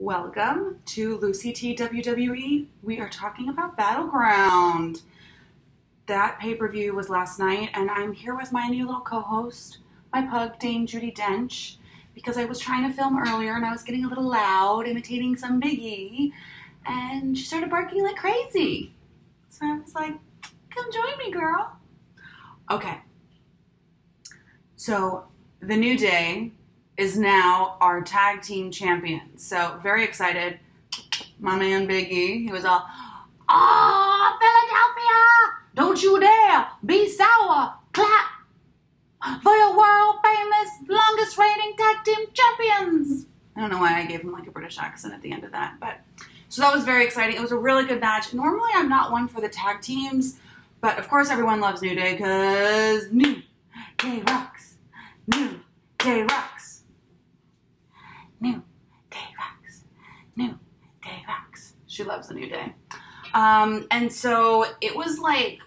Welcome to Lucy T WWE. We are talking about Battleground. That pay-per-view was last night, and I'm here with my new little co-host, my pug, Dame Judy Dench, because I was trying to film earlier and I was getting a little loud, imitating some Biggie, and she started barking like crazy. So I was like, come join me, girl. Okay. So, the New Day is now our tag team champions. So, very excited. My man Biggie, he was all, Philadelphia! Don't you dare be sour! Clap for your world famous longest reigning tag team champions! I don't know why I gave him like a British accent at the end of that, but so that was very exciting. It was a really good match. Normally I'm not one for the tag teams, but of course everyone loves New Day because New Day rocks. New Day rocks. New Day rocks. New Day rocks. She loves the New Day. And so it was like,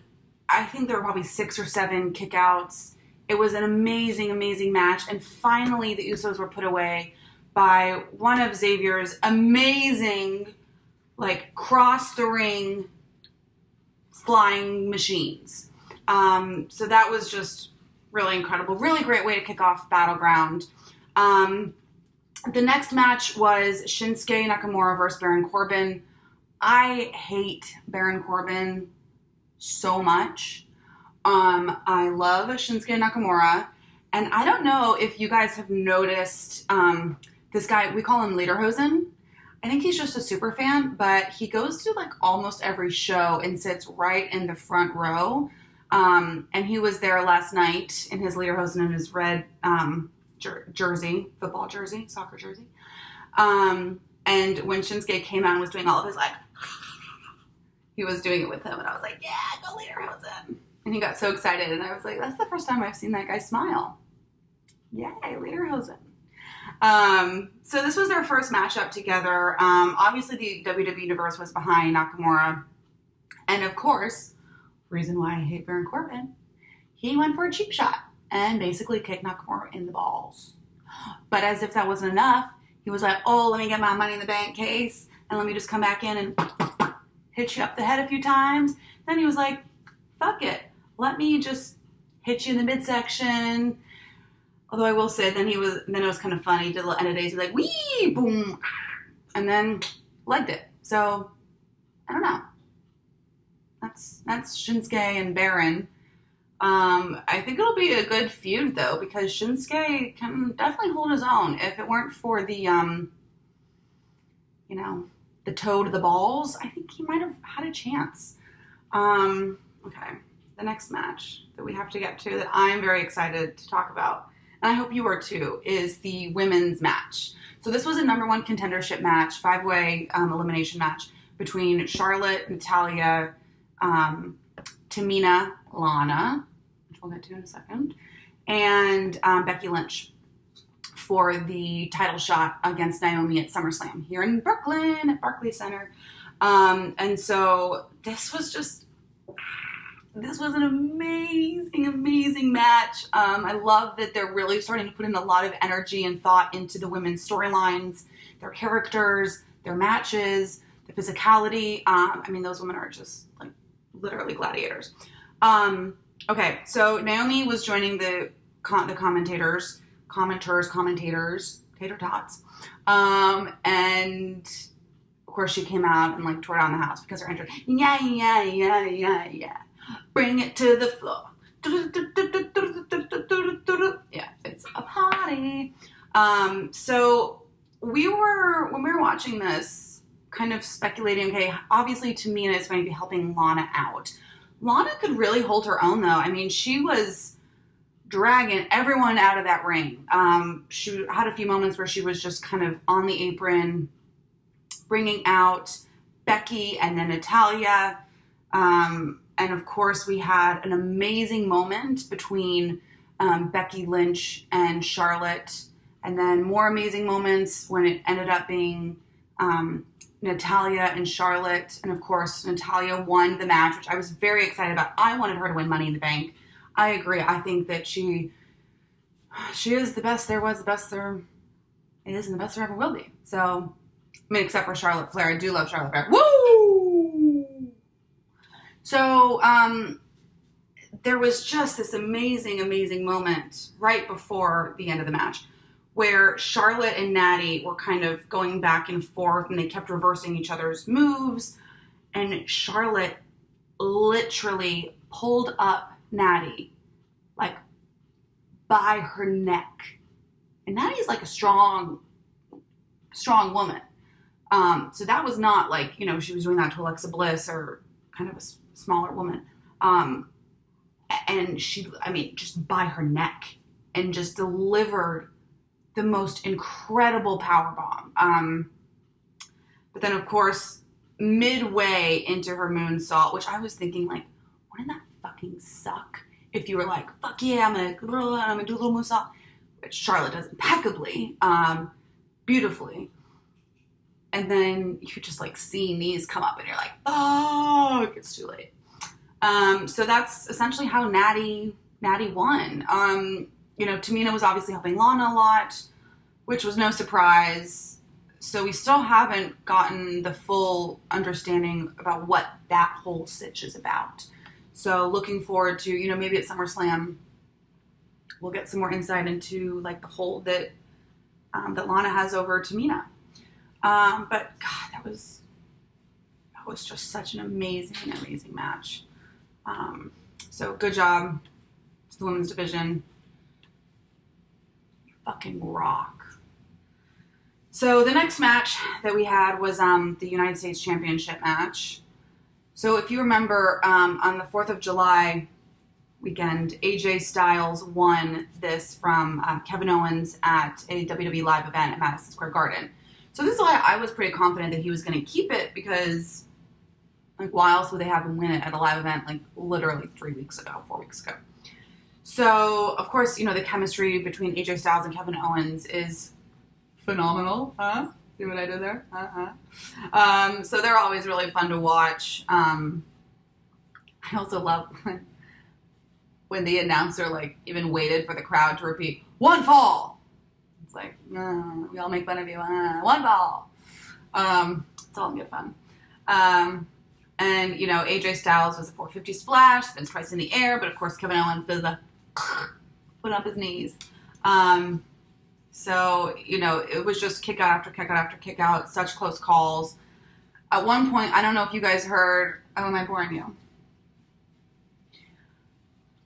I think there were probably 6 or 7 kickouts. It was an amazing, amazing match. And finally the Usos were put away by one of Xavier's amazing, like, cross the ring flying machines. So that was just really incredible. Really great way to kick off Battleground. The next match was Shinsuke Nakamura versus Baron Corbin. I hate Baron Corbin so much. I love Shinsuke Nakamura. And I don't know if you guys have noticed this guy, we call him Lederhosen. I think he's just a super fan, but he goes to like almost every show and sits right in the front row. And he was there last night in his Lederhosen and his red jersey, football jersey, soccer jersey. And when Shinsuke came out and was doing all of his like, he was doing it with him, and I was like, yeah, go Lederhosen. And he got so excited, and I was like, that's the first time I've seen that guy smile. Yay, Lederhosen. So this was their first matchup together. Obviously the WWE Universe was behind Nakamura. And of course, reason why I hate Baron Corbin, he went for a cheap shot and basically kicked Nakamura in the balls. But as if that wasn't enough, he was like, oh, let me get my Money in the Bank case, and let me just come back in and hit you up the head a few times. Then he was like, fuck it. Let me just hit you in the midsection. Although I will say, then it was kind of funny. He did a little end of days. He was like, wee, boom, and then legged it. So, I don't know. That's Shinsuke and Baron. I think it'll be a good feud, though, because Shinsuke can definitely hold his own. If it weren't for the, you know, the toe to the balls, I think he might have had a chance. Okay, the next match that we have to get to that I'm very excited to talk about, and I hope you are too, is the women's match. So this was a #1 contendership match, 5-way elimination match between Charlotte, Natalya, Tamina, Lana, which we'll get to in a second, and Becky Lynch for the title shot against Naomi at SummerSlam here in Brooklyn at Barclays Center. And so this was an amazing, amazing match. I love that they're really starting to put in a lot of energy and thought into the women's storylines, their characters, their matches, the physicality. I mean, those women are just like literally gladiators. Okay, so Naomi was joining the commentators, tater tots. And of course she came out and like tore down the house because her entrance, yeah. Bring it to the floor. Yeah, it's a party. So when we were watching this, kind of speculating, okay, obviously Tamina is going to be helping Lana out. Lana could really hold her own, though. I mean, she was dragging everyone out of that ring. She had a few moments where she was just kind of on the apron, bringing out Becky and then Natalya. And of course, we had an amazing moment between Becky Lynch and Charlotte. And then more amazing moments when it ended up being Natalya and Charlotte. And of course, Natalya won the match, which I was very excited about. I wanted her to win Money in the Bank. I agree. I think that she is the best there was, the best there is, and the best there ever will be. So I mean, except for Charlotte Flair. I do love Charlotte Flair. Woo! So, there was just this amazing, amazing moment right before the end of the match where Charlotte and Natty were kind of going back and forth, and they kept reversing each other's moves, and Charlotte literally pulled up Natty, like, by her neck. And Natty's like a strong woman. So that was not like, you know, she was doing that to Alexa Bliss or kind of a smaller woman. And she, I mean, just by her neck, and just delivered the most incredible powerbomb. But then, of course, midway into her moonsault, which I was thinking, like, wouldn't that fucking suck if you were like, fuck yeah, I'm gonna do a little moonsault, which Charlotte does impeccably, beautifully. And then you just like see knees come up, and you're like, oh, it's too late. So that's essentially how Natty won. You know, Tamina was obviously helping Lana a lot, which was no surprise. So we still haven't gotten the full understanding about what that whole sitch is about. So looking forward to, you know, maybe at SummerSlam, we'll get some more insight into like the hold that that Lana has over Tamina. But God, that was just such an amazing, amazing match. So good job to the women's division. You fucking rock. So the next match that we had was the United States Championship match. So if you remember, on the 4th of July weekend, AJ Styles won this from Kevin Owens at a WWE live event at Madison Square Garden. So this is why I was pretty confident that he was going to keep it, because like, why else would they have him win it at a live event, like, literally 4 weeks ago? So, of course, you know, the chemistry between AJ Styles and Kevin Owens is phenomenal, huh? See what I did there? So they're always really fun to watch. I also love when the announcer, like, even waited for the crowd to repeat, "One fall!" It's like, we all make fun of you. One fall! It's all in good fun. And, you know, AJ Styles does a 450 splash, spins twice in the air, but of course Kevin Owens does a put up his knees. So, you know, it was just kick out after kick out after kick out, such close calls. At one point, I don't know if you guys heard, oh, am I boring you?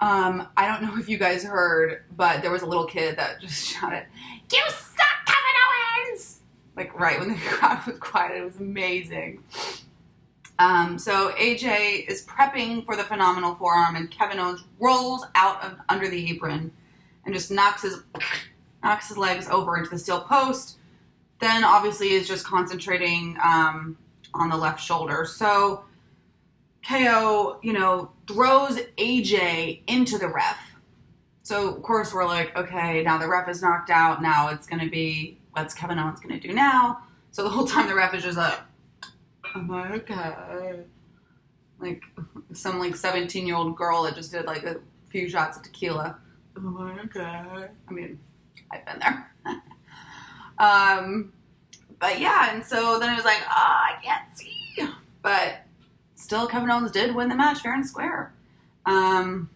I don't know if you guys heard, but there was a little kid that just shouted, "You suck, Kevin Owens!" Like right when the crowd was quiet. It was amazing. So AJ is prepping for the phenomenal forearm, and Kevin Owens rolls out of under the apron and just knocks his legs over into the steel post. Then obviously is just concentrating on the left shoulder. So KO, you know, throws AJ into the ref. So of course we're like, okay, now the ref is knocked out. Now it's going to be, what's Kevin Owens going to do now? So the whole time the ref is just like, I'm like, okay. Like some like 17-year-old girl that just did like a few shots of tequila. I'm like, okay. I mean, I've been there. But yeah, and so then it was like, I can't see. But still, Kevin Owens did win the match fair and square. And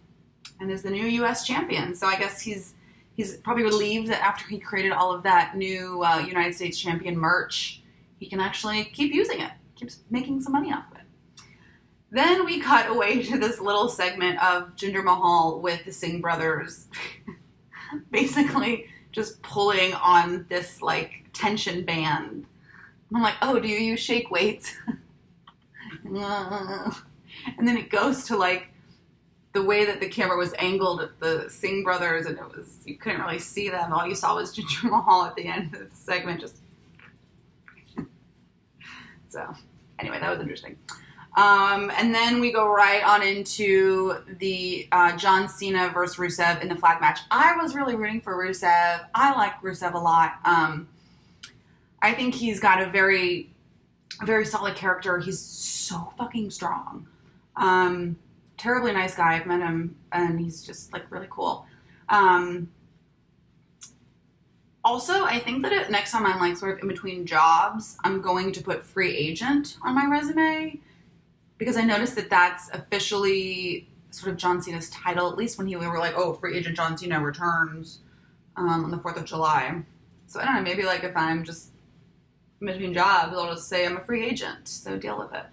is the new U.S. champion. So I guess he's probably relieved that after he created all of that new United States champion merch, he can actually keep using it. Keeps making some money off of it. Then we cut away to this little segment of Jinder Mahal with the Singh brothers basically just pulling on this like tension band. And I'm like, oh, do you shake weights? And then it goes to like the way that the camera was angled at the Singh brothers, and it was, you couldn't really see them. All you saw was Jinder Mahal at the end of the segment just so anyway, that was interesting. And then we go right on into the John Cena versus Rusev in the flag match. I was really rooting for Rusev. I like Rusev a lot. I think he's got a very, very solid character. He's so fucking strong. Terribly nice guy. I've met him, and he's just like really cool. Also, I think that next time I'm like sort of in between jobs, I'm going to put free agent on my resume, because I noticed that that's officially sort of John Cena's title, at least when we were like, oh, free agent John Cena returns on the 4th of July. So I don't know, maybe like if I'm just in between jobs, I'll just say I'm a free agent, so deal with it.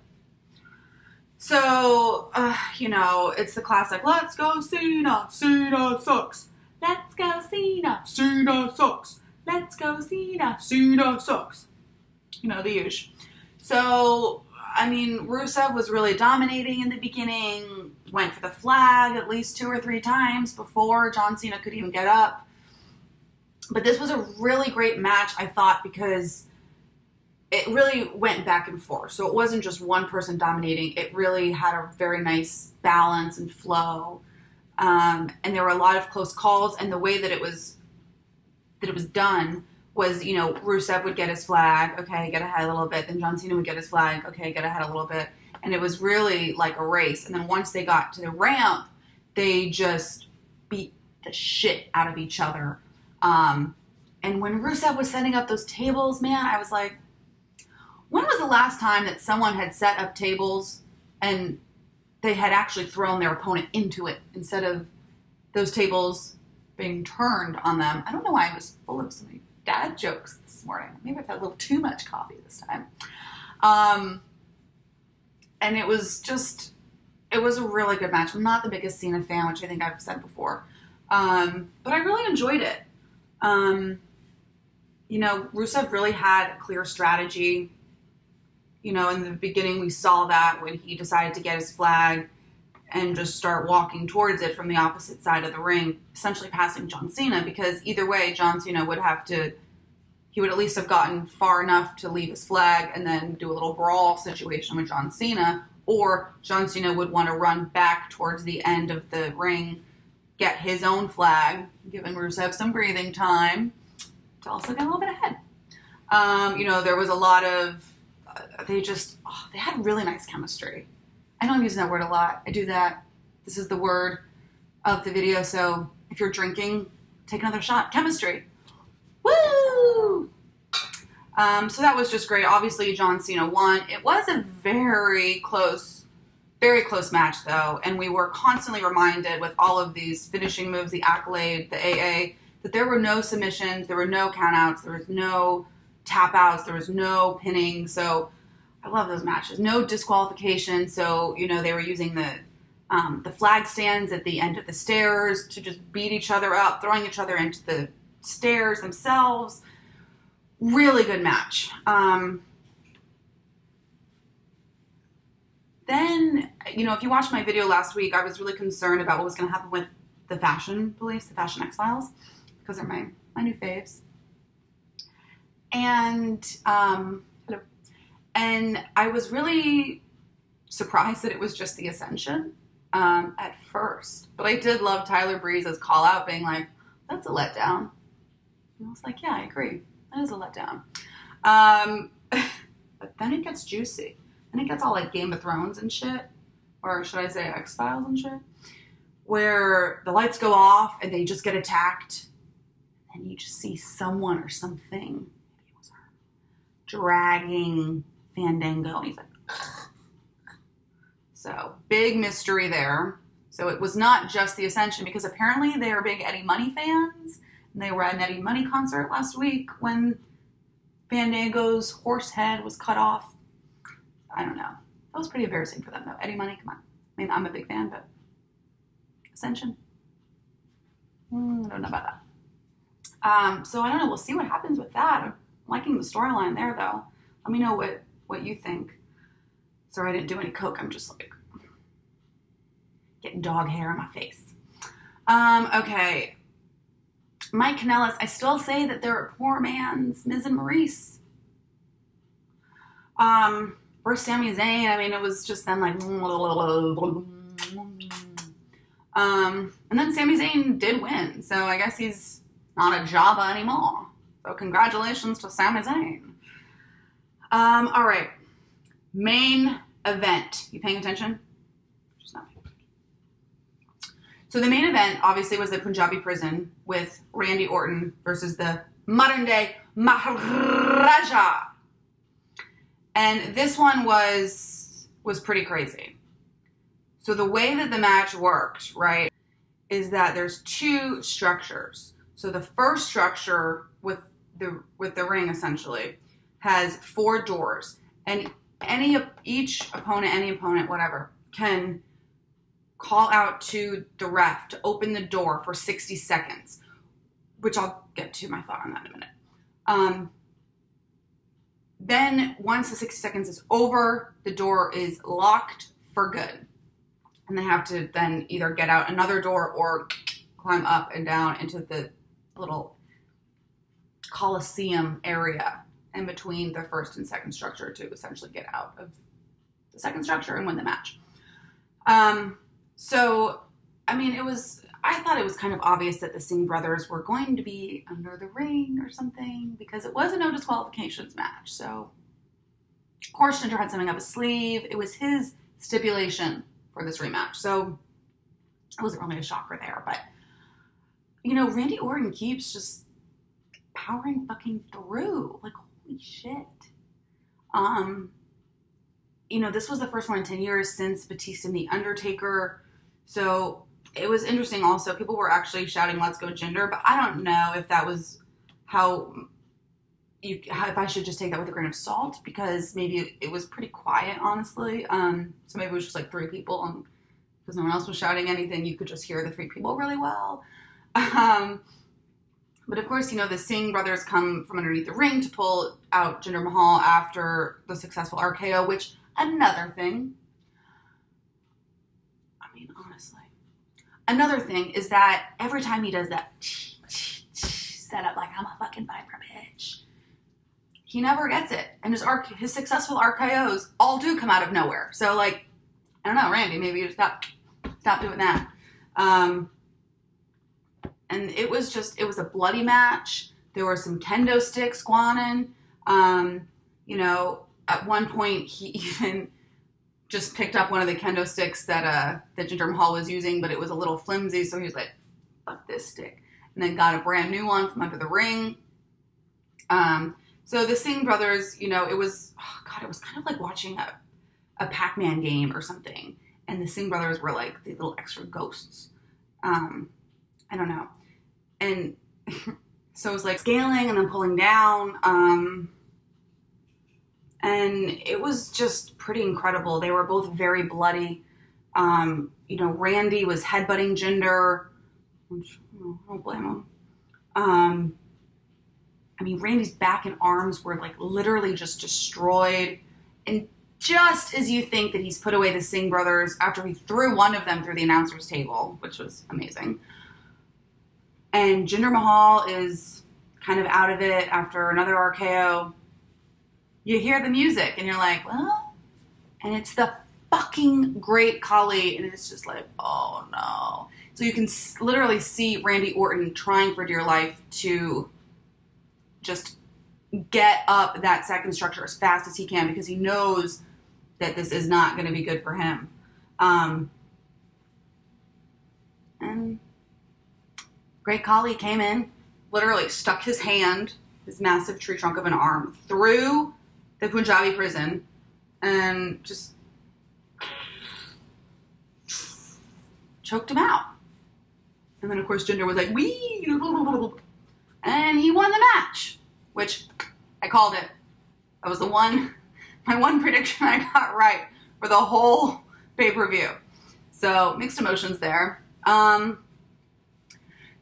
So, you know, it's the classic, let's go Cena, Cena sucks. Let's go Cena, Cena sucks. Let's go Cena, Cena sucks. You know, the usual. So, I mean, Rusev was really dominating in the beginning, went for the flag at least 2 or 3 times before John Cena could even get up. But this was a really great match, I thought, because it really went back and forth. So it wasn't just one person dominating. It really had a very nice balance and flow. And there were a lot of close calls. And the way that it was done was, you know, Rusev would get his flag. Okay, get ahead a little bit. Then John Cena would get his flag. Okay, get ahead a little bit. And it was really like a race. And then once they got to the ramp, they just beat the shit out of each other. And when Rusev was setting up those tables, man, I was like, when was the last time that someone had set up tables and they had actually thrown their opponent into it instead of those tables being turned on them? I don't know why I was full of so many dad jokes this morning. Maybe I've had a little too much coffee this time. And it was a really good match. I'm not the biggest Cena fan, which I think I've said before. But I really enjoyed it. You know, Rusev really had a clear strategy. You know, in the beginning we saw that when he decided to get his flag and just start walking towards it from the opposite side of the ring, essentially passing John Cena, because either way, John Cena would he would at least have gotten far enough to leave his flag and then do a little brawl situation with John Cena, or John Cena would want to run back towards the end of the ring, get his own flag, giving Rusev some breathing time to also get a little bit ahead. You know, there was a lot of, they had really nice chemistry. I know I'm using that word a lot. I do that. This is the word of the video, so if you're drinking, take another shot. Chemistry. Woo! So that was just great. Obviously, John Cena won. It was a very close match, though, and we were constantly reminded with all of these finishing moves, the accolade, the AA, that there were no submissions, there were no countouts, there was no tap outs, there was no pinning. So I love those matches. No disqualification. So, you know, they were using the flag stands at the end of the stairs to just beat each other up, throwing each other into the stairs themselves. Really good match. Then, you know, if you watched my video last week, I was really concerned about what was going to happen with the Fashion Police, the Fashion X-Files, because they're my new faves. And I was really surprised that it was just the Ascension at first. But I did love Tyler Breeze's call out being like, that's a letdown. And I was like, yeah, I agree. That is a letdown. But then it gets juicy. Then it gets all like Game of Thrones and shit. Or should I say X-Files and shit? Where the lights go off and they just get attacked. And you just see someone or something, maybe it was her, dragging Fandango. And he's like, ugh. So big mystery there. So it was not just the Ascension, because apparently they are big Eddie Money fans. And they were at an Eddie Money concert last week when Fandango's horse head was cut off. I don't know. That was pretty embarrassing for them, though. Eddie Money, come on. I mean, I'm a big fan, but Ascension? I don't know about that. So I don't know. We'll see what happens with that. I'm liking the storyline there, though. Let me know what you think. Sorry I didn't do any coke. I'm just like getting dog hair on my face. Okay. Mike Kanellis. I still say that they're a poor man's Miz and Maurice. Versus Sami Zayn. I mean, it was just them like. And then Sami Zayn did win, so I guess he's not a Jabba anymore. So congratulations to Sami Zayn. All right. Main event. You paying attention? Just not paying attention. So the main event, obviously, was the Punjabi prison with Randy Orton versus the modern day Maharaja. And this one was pretty crazy. So the way that the match worked, right, is that there's two structures. So the first structure with the ring essentially has 4 doors, and each opponent, whatever, can call out to the ref to open the door for 60 seconds, which I'll get to my thought on that in a minute. Then once the 60 seconds is over, the door is locked for good. And they have to then either get out another door or climb up and down into the little Coliseum area in between the first and second structure to essentially get out of the second structure and win the match. So, I mean, I thought it was kind of obvious that the Singh brothers were going to be under the ring or something, because it was a no disqualifications match. So, of course, Jinder had something up his sleeve. It was his stipulation for this rematch. So, it wasn't really a shocker there. But, you know, Randy Orton keeps just powering fucking through. Like, holy shit. You know, this was the first one in 10 years since Batista and The Undertaker. So it was interesting also. People were actually shouting, "Let's go Jinder," but I don't know if that was if I should just take that with a grain of salt, because maybe it was pretty quiet, honestly. So maybe it was just like 3 people, and because no one else was shouting anything, you could just hear the 3 people really well. But of course, you know, the Singh brothers come from underneath the ring to pull out Jinder Mahal after the successful RKO, which, another thing, I mean, honestly, another thing is that every time he does that set up like I'm a fucking Viper bitch, he never gets it. And his successful RKOs all do come out of nowhere. So, like, I don't know, Randy, maybe you stop doing that. And it was a bloody match. There were some kendo sticks squanning. You know, at one point he even just picked up one of the kendo sticks that Jinder Mahal was using, but it was a little flimsy, so he was like, fuck this stick. And then got a brand new one from under the ring. So the Singh brothers, you know, it was kind of like watching a Pac-Man game or something. And the Singh brothers were like the little extra ghosts. I don't know. And so it was like scaling and then pulling down. And it was just pretty incredible. They were both very bloody. You know, Randy was headbutting Jinder, which, I don't blame him. I mean, Randy's back and arms were like literally just destroyed. And just as you think that he's put away the Singh brothers after he threw one of them through the announcer's table, which was amazing. And Jinder Mahal is kind of out of it after another RKO. You hear the music and you're like, well, and it's the fucking Great Khali, and it's just like, oh no. So you can literally see Randy Orton trying for dear life to just get up that second structure as fast as he can, because he knows that this is not going to be good for him. And Great Khali came in, literally stuck his hand, his massive tree trunk of an arm, through the Punjabi prison, and just choked him out. And then, of course, Jinder was like, wee, and he won the match, which I called it. That was my one prediction I got right for the whole pay-per-view. So, mixed emotions there.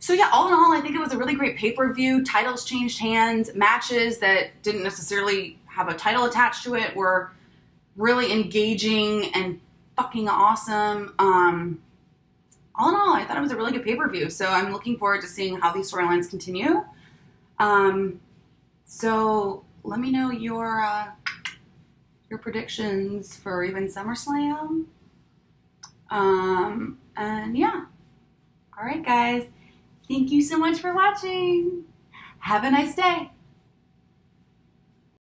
So yeah, all in all, I think it was a really great pay-per-view. Titles changed hands. Matches that didn't necessarily have a title attached to it were really engaging and fucking awesome. All in all, I thought it was a really good pay-per-view. So I'm looking forward to seeing how these storylines continue. So let me know your predictions for even SummerSlam. And yeah. All right, guys. Thank you so much for watching. Have a nice day.